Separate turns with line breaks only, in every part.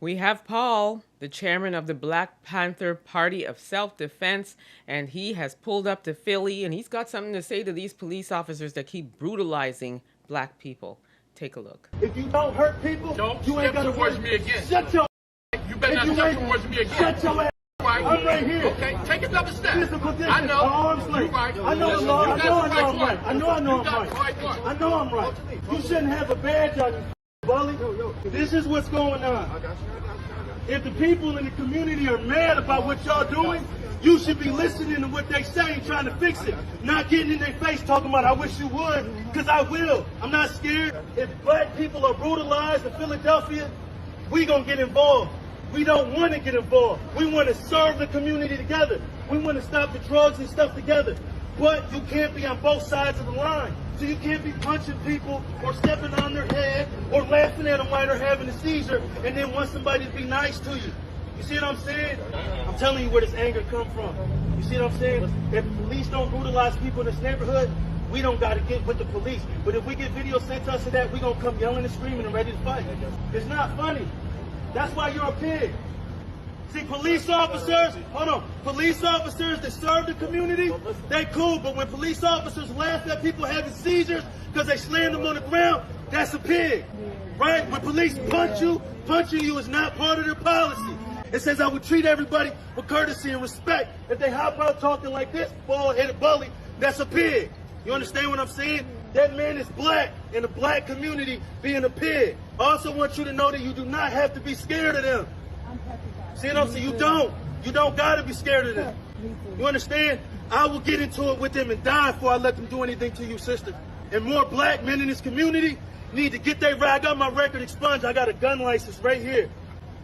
We have Paul, the chairman of the Black Panther Party of Self-Defense, and he has pulled up to Philly, and he's got something to say to these police officers that keep brutalizing black people. Take a look.
If you don't hurt people,
don't
you ain't
step
gonna
towards me again.
Shut your.
You better not step towards me again.
Shut your ass. I'm right here.
Okay, take another step.
Physical distance.
I know.
Arms length.
Right.
I know I'm right. I know I'm right. I know I'm right. I know I'm right. You shouldn't have a badge on you, bully. This is what's going on. If the people in the community are mad about what y'all doing, you should be listening to what they say and trying to fix it. Not getting in their face talking about, I wish you would, because I will. I'm not scared. If black people are brutalized in Philadelphia, we gonna get involved. We don't want to get involved. We want to serve the community together. We want to stop the drugs and stuff together. But you can't be on both sides of the line. So you can't be punching people or stepping on their head or laughing at them while they're having a seizure and then want somebody to be nice to you. You see what I'm saying? I'm telling you where this anger come from. You see what I'm saying? If the police don't brutalize people in this neighborhood, we don't got to get with the police. But if we get video sent to us of that, we going to come yelling and screaming and ready to fight. It's not funny. That's why you're a pig. See, police officers, hold on, police officers that serve the community, they cool, but when police officers laugh at people having seizures because they slammed them on the ground, that's a pig, right? When police punching you is not part of their policy. It says I would treat everybody with courtesy and respect. If they hop out talking like this, bald-headed bully, that's a pig. You understand what I'm saying? That man is black in the black community being a pig. I also want you to know that you do not have to be scared of them. See what I'm saying? You don't. You don't got to be scared of them. You understand? I will get into it with them and die before I let them do anything to you, sister. And more black men in this community need to get their I got my record expunged. I got a gun license right here.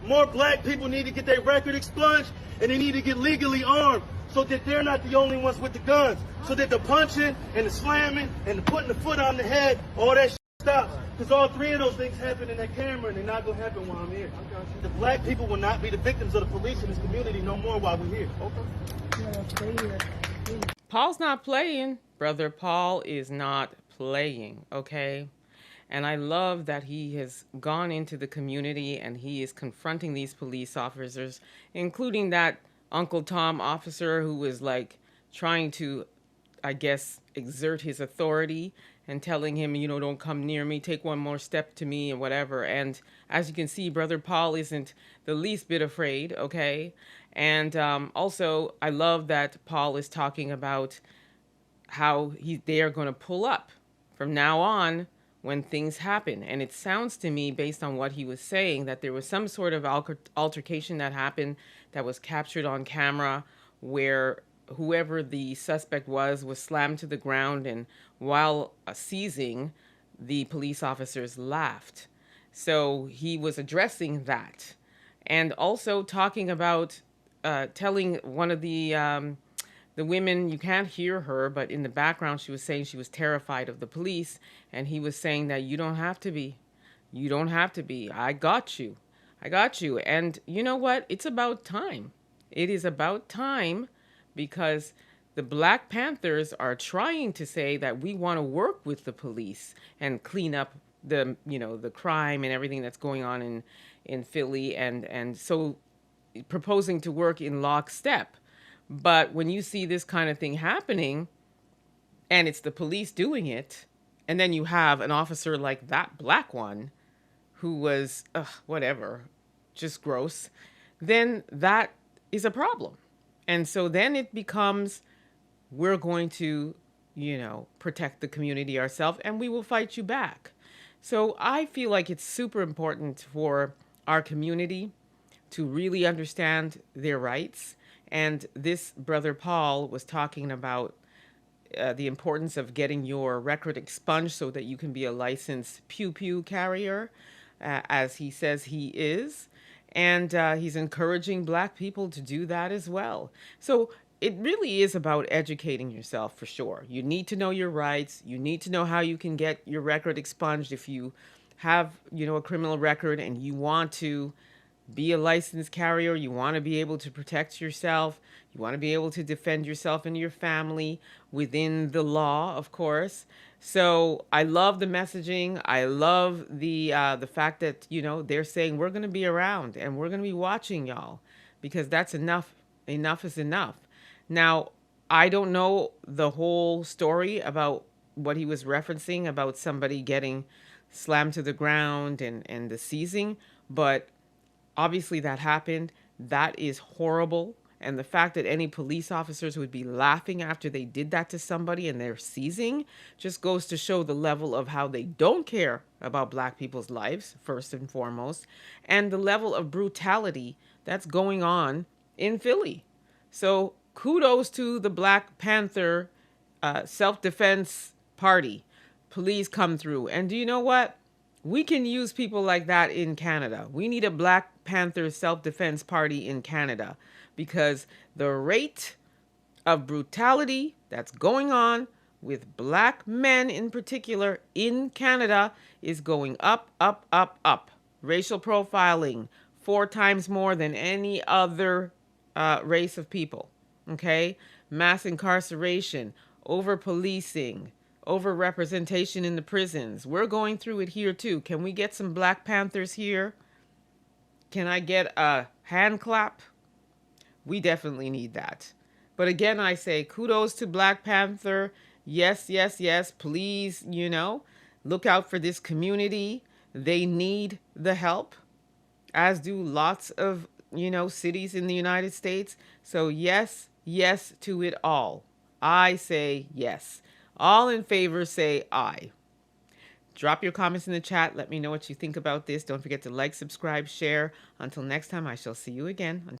More black people need to get their record expunged, and they need to get legally armed so that they're not the only ones with the guns. So that the punching and the slamming and the putting the foot on the head, all that shit stops. Because all three of those things happen in that camera, and they're not going to happen while I'm here. The black people will not be the victims of the police in this community no more while we're here.
Paul's not playing. Brother Paul is not playing, okay? And I love that he has gone into the community and he is confronting these police officers, including that Uncle Tom officer who was like trying to, I guess, exert his authority and telling him, you know, don't come near me, take one more step to me and whatever. And as you can see, Brother Paul isn't the least bit afraid, okay? And also, I love that Paul is talking about how they are going to pull up from now on when things happen. And it sounds to me, based on what he was saying, that there was some sort of altercation that happened that was captured on camera where whoever the suspect was slammed to the ground, and while seizing, the police officers laughed. So he was addressing that. And also talking about telling one of the women, you can't hear her, but in the background she was saying she was terrified of the police, and he was saying that you don't have to be. You don't have to be. I got you. I got you. And you know what? It's about time. It is about time, because the Black Panthers are trying to say that we want to work with the police and clean up the, you know, the crime and everything that's going on in Philly, and so proposing to work in lockstep. But when you see this kind of thing happening and it's the police doing it, and then you have an officer like that black one who was, whatever, just gross, then that is a problem. And so then it becomes, we're going to, you know, protect the community ourselves, and we will fight you back. So I feel like it's super important for our community to really understand their rights. And this Brother Paul was talking about the importance of getting your record expunged so that you can be a licensed pew-pew carrier, as he says he is. And he's encouraging black people to do that as well. So it really is about educating yourself, for sure. You need to know your rights. You need to know how you can get your record expunged if you have, you know, a criminal record and you want to be a licensed carrier. You want to be able to protect yourself. You want to be able to defend yourself and your family within the law, of course. So I love the messaging. I love the fact that, you know, they're saying we're going to be around and we're going to be watching y'all, because that's enough. Enough is enough. Now, I don't know the whole story about what he was referencing about somebody getting slammed to the ground and the seizing, but obviously that happened. That is horrible. And the fact that any police officers would be laughing after they did that to somebody and they're seizing just goes to show the level of how they don't care about Black people's lives, first and foremost, and the level of brutality that's going on in Philly. So kudos to the Black Panther self-defense party. Please come through. And do you know what? We can use people like that in Canada. We need a Black Panther self-defense party in Canada, because the rate of brutality that's going on with Black men in particular in Canada is going up, up, up, up. Racial profiling, 4 times more than any other race of people. Okay? Mass incarceration, over policing, over representation in the prisons. We're going through it here too. Can we get some Black Panthers here? Can I get a hand clap? We definitely need that. But again, I say kudos to Black Panther. Yes, yes, yes. Please, you know, look out for this community. They need the help, as do lots of, you know, cities in the United States. So yes, yes to it all. I say yes. All in favor say aye. Drop your comments in the chat. Let me know what you think about this. Don't forget to like, subscribe, share. Until next time, I shall see you again.